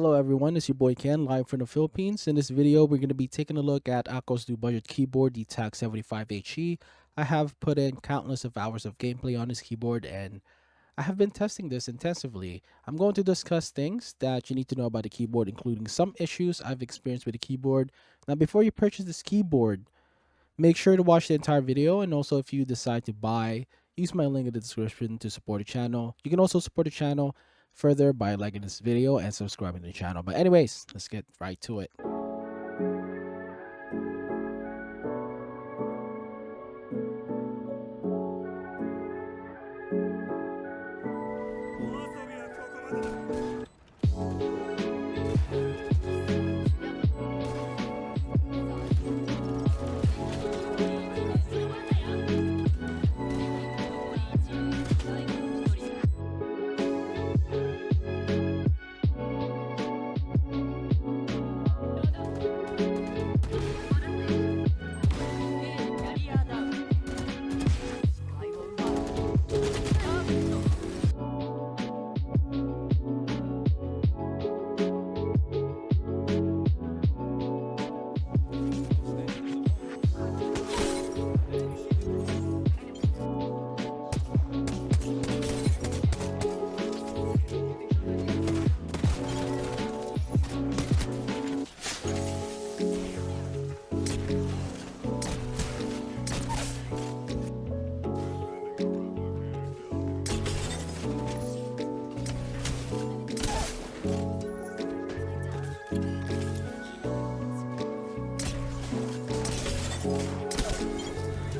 Hello everyone, it's your boy Ken, live from the Philippines. In this video, we're going to be taking a look at Akko's new budget keyboard, the TAC75 HE. I have put in countless of hours of gameplay on this keyboard and I have been testing this intensively. I'm going to discuss things that you need to know about the keyboard, including some issues I've experienced with the keyboard. Now, before you purchase this keyboard, make sure to watch the entire video, and also if you decide to buy, use my link in the description to support the channel. You can also support the channel further by liking this video and subscribing to the channel. But anyways, let's get right to it.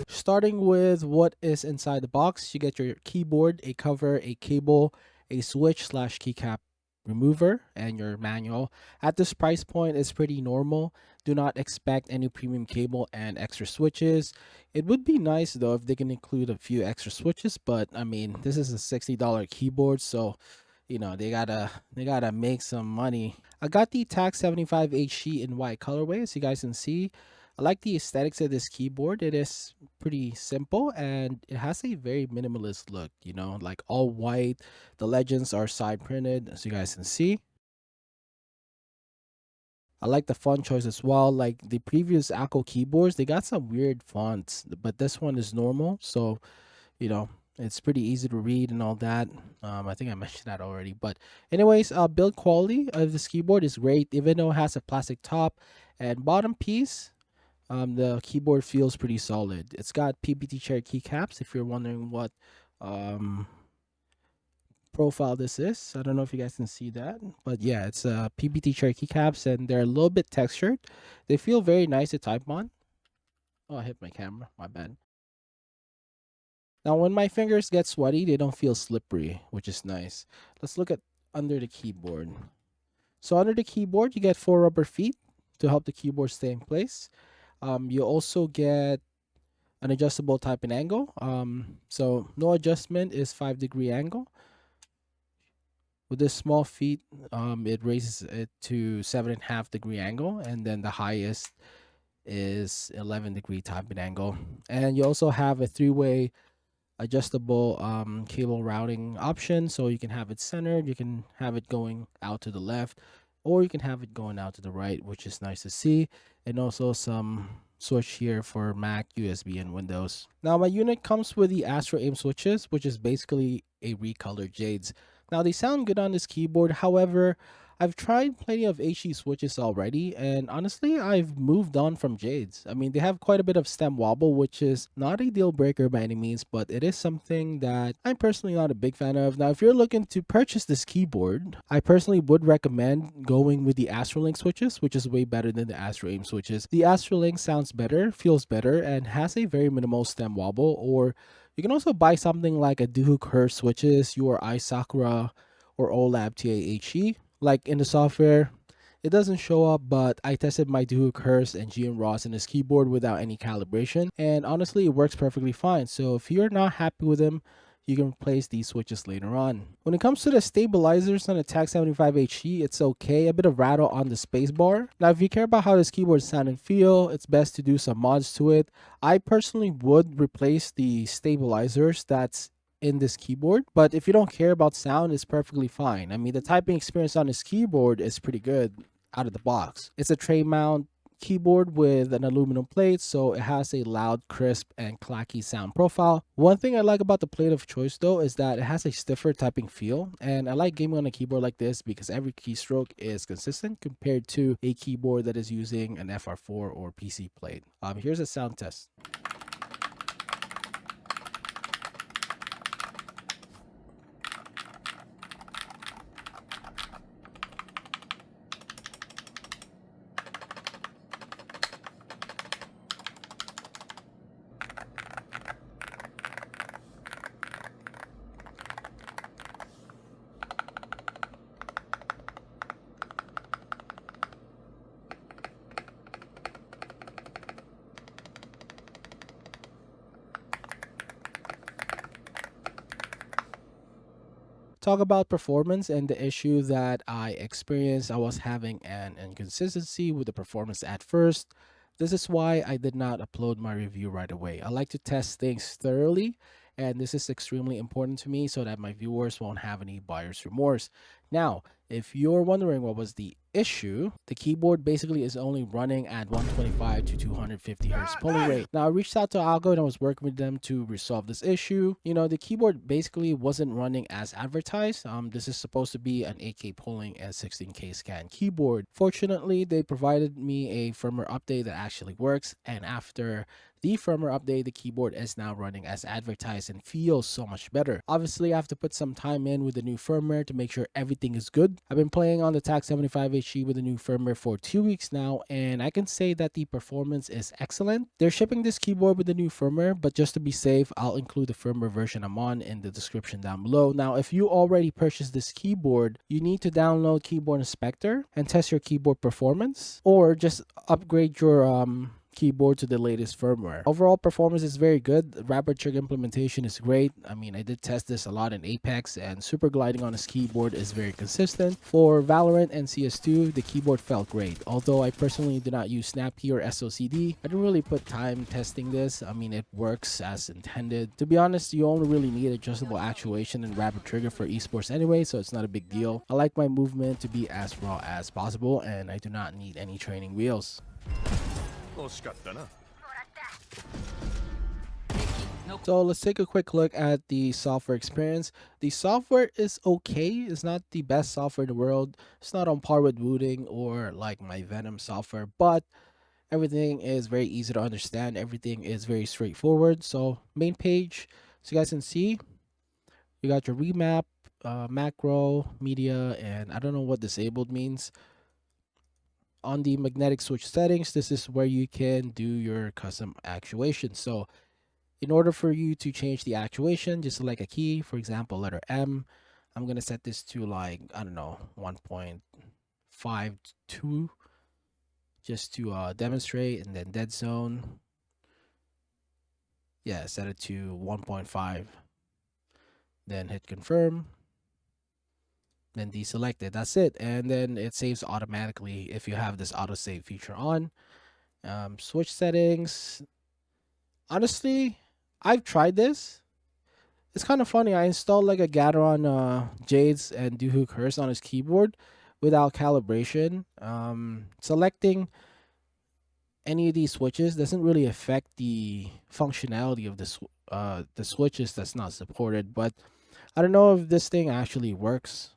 Starting with what is inside the box, you get your keyboard, a cover, a cable, a switch slash keycap remover, and your manual. At this price point, it's pretty normal. Do not expect any premium cable and extra switches. It would be nice though if they can include a few extra switches, but I mean, this is a $60 keyboard, so you know they gotta make some money. I got the TAC75 HE in white colorway, as you guys can see. I like the aesthetics of this keyboard. It is pretty simple and it has a very minimalist look, you know, like all white. The legends are side printed, as you guys can see. I like the font choice as well. Like the previous Akko keyboards, they got some weird fonts, but this one is normal. So, you know, it's pretty easy to read and all that. I think I mentioned that already. But anyways, build quality of this keyboard is great, even though it has a plastic top and bottom piece. The keyboard feels pretty solid. It's got PBT chair keycaps, if you're wondering what profile this is. I don't know if you guys can see that, but yeah, it's PBT chair keycaps and they're a little bit textured. They feel very nice to type on. Oh, I hit my camera, my bad. Now, when my fingers get sweaty, they don't feel slippery, which is nice. Let's look at under the keyboard. So under the keyboard, you get 4 rubber feet to help the keyboard stay in place. You also get an adjustable type and angle. So no adjustment is 5-degree angle. With this small feet, it raises it to 7.5-degree angle, and then the highest is 11-degree type and angle. And you also have a 3-way adjustable cable routing option, so you can have it centered, you can have it going out to the left, or you can have it going out to the right, which is nice to see. And also some switch here for Mac, USB, and Windows. Now my unit comes with the Astro Aim switches, which is basically a recolored Jades. Now they sound good on this keyboard, however, I've tried plenty of HE switches already, and honestly, I've moved on from Jades. I mean, they have quite a bit of stem wobble, which is not a deal breaker by any means, but it is something that I'm personally not a big fan of. Now, if you're looking to purchase this keyboard, I personally would recommend going with the Astrolink switches, which is way better than the Astro Aim switches. The Astrolink sounds better, feels better, and has a very minimal stem wobble. Or you can also buy something like a Duhu Curve switches, your iSakura or OLAB TA-HE. Like in the software, it doesn't show up, but I tested my Duhu Curves and GM Ross in this keyboard without any calibration, and honestly, it works perfectly fine. So if you're not happy with them, you can replace these switches later on. When it comes to the stabilizers on the TAC75 HE, it's okay. A bit of rattle on the spacebar. Now, if you care about how this keyboard sound and feel, it's best to do some mods to it. I personally would replace the stabilizers that's in this keyboard. But if you don't care about sound, it's perfectly fine. I mean, the typing experience on this keyboard is pretty good out of the box. It's a tray mount keyboard with an aluminum plate, so it has a loud, crisp, and clacky sound profile. One thing I like about the plate of choice though is that it has a stiffer typing feel, and I like gaming on a keyboard like this because every keystroke is consistent compared to a keyboard that is using an FR4 or PC plate. Here's a sound test. Talk about performance and the issue that I experienced. I was having an inconsistency with the performance at first. This is why I did not upload my review right away. I like to test things thoroughly, and this is extremely important to me so that my viewers won't have any buyer's remorse. Now, if you're wondering what was the issue, the keyboard basically is only running at 125 to 250 hertz polling rate. Now, I reached out to Akko and I was working with them to resolve this issue. You know, the keyboard basically wasn't running as advertised. This is supposed to be an 8K polling and 16K scan keyboard. Fortunately, they provided me a firmware update that actually works, and after the firmware update, the keyboard is now running as advertised and feels so much better. Obviously, I have to put some time in with the new firmware to make sure everything is good. I've been playing on the TAC75 HE with the new firmware for 2 weeks now, and I can say that the performance is excellent. They're shipping this keyboard with the new firmware, but just to be safe, I'll include the firmware version I'm on in the description down below. Now, if you already purchased this keyboard, you need to download Keyboard Inspector and test your keyboard performance, or just upgrade your keyboard to the latest firmware. Overall performance is very good. Rapid trigger implementation is great. I mean, I did test this a lot in Apex, and super gliding on this keyboard is very consistent. For Valorant and CS2, the keyboard felt great. Although I personally do not use snap key or SOCD, I didn't really put time testing this. I mean, it works as intended. To be honest, you only really need adjustable actuation and rapid trigger for esports anyway, so it's not a big deal. I like my movement to be as raw as possible, and I do not need any training wheels. So let's take a quick look at the software experience. The software is okay. It's not the best software in the world. It's not on par with Wooting or like my Venom software, but everything is very easy to understand. Everything is very straightforward. So main page, so you guys can see, you got your remap, macro, media, and I don't know what disabled means. On the magnetic switch settings, this is where you can do your custom actuation. So in order for you to change the actuation, just select a key, for example, letter M. I'm going to set this to like, I don't know, 1.52 just to demonstrate, and then dead zone. Yeah, set it to 1.5. Then hit confirm. Then deselect it. That's it. And then it saves automatically if you have this autosave feature on. Switch settings. Honestly, I've tried this. It's kind of funny. I installed like a Gateron Jades and Duhu Curse on his keyboard without calibration. Selecting any of these switches doesn't really affect the functionality of the switches that's not supported. But I don't know if this thing actually works.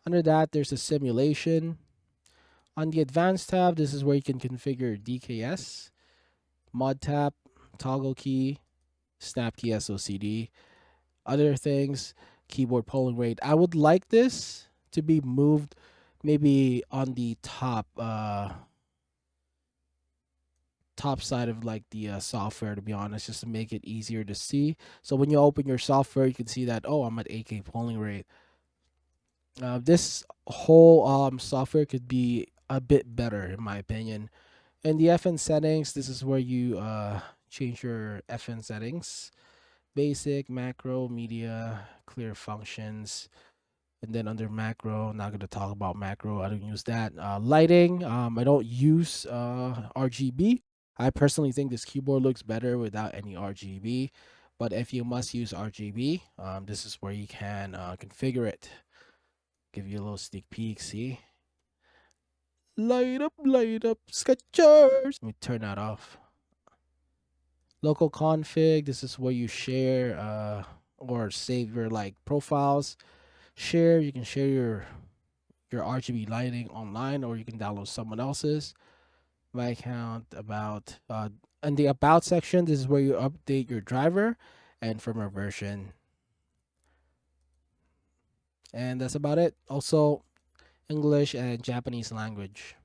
Under that, there's a simulation. On the advanced tab, this is where you can configure DKS, mod tap, toggle key, snap key, SOCD, other things, keyboard polling rate. I would like this to be moved maybe on the top side of like the software, to be honest, just to make it easier to see. So when you open your software, you can see that, oh, I'm at 8K polling rate. This whole software could be a bit better in my opinion. In the FN settings, this is where you change your FN settings: basic, macro, media, clear functions. And then under macro, not going to talk about macro, I don't use that. Lighting, I don't use RGB. I personally think this keyboard looks better without any RGB. But if you must use RGB, this is where you can configure it. Give you a little sneak peek. See, light up, Skechers. Let me turn that off. Local config. This is where you share or save your like profiles. Share. You can share your RGB lighting online, or you can download someone else's. My account, about, in the about section, this is where you update your driver and firmware version, and that's about it. Also, English and Japanese language.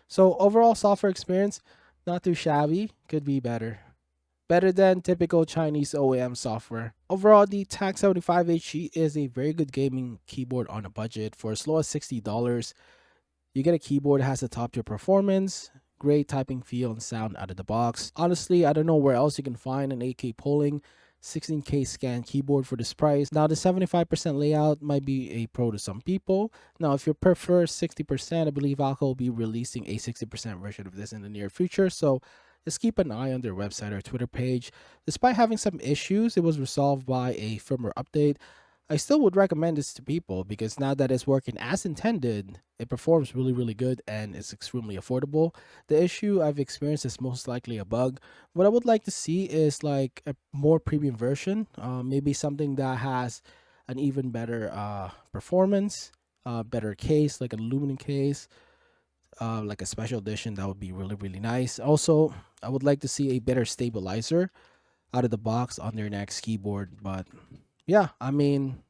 So overall software experience, not too shabby, could be better. Better than typical Chinese OEM software. Overall, the TAC75 HE is a very good gaming keyboard on a budget. For as low as $60, you get a keyboard that has the top tier performance, great typing feel and sound out of the box. Honestly, I don't know where else you can find an 8K polling 16K scan keyboard for this price. Now, the 75% layout might be a pro to some people. Now, if you prefer 60%, I believe Akko will be releasing a 60% version of this in the near future. So just keep an eye on their website or Twitter page. Despite having some issues, it was resolved by a firmware update. I still would recommend this to people because now that it's working as intended, it performs really good and it's extremely affordable. The issue I've experienced is most likely a bug. What I would like to see is like a more premium version, maybe something that has an even better performance, better case, like an aluminum case, like a special edition. That would be really nice. Also, I would like to see a better stabilizer out of the box on their next keyboard. But yeah, I mean,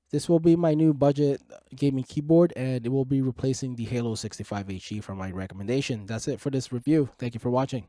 this will be my new budget gaming keyboard, and it will be replacing the Halo 65 HE from my recommendation. That's it for this review. Thank you for watching.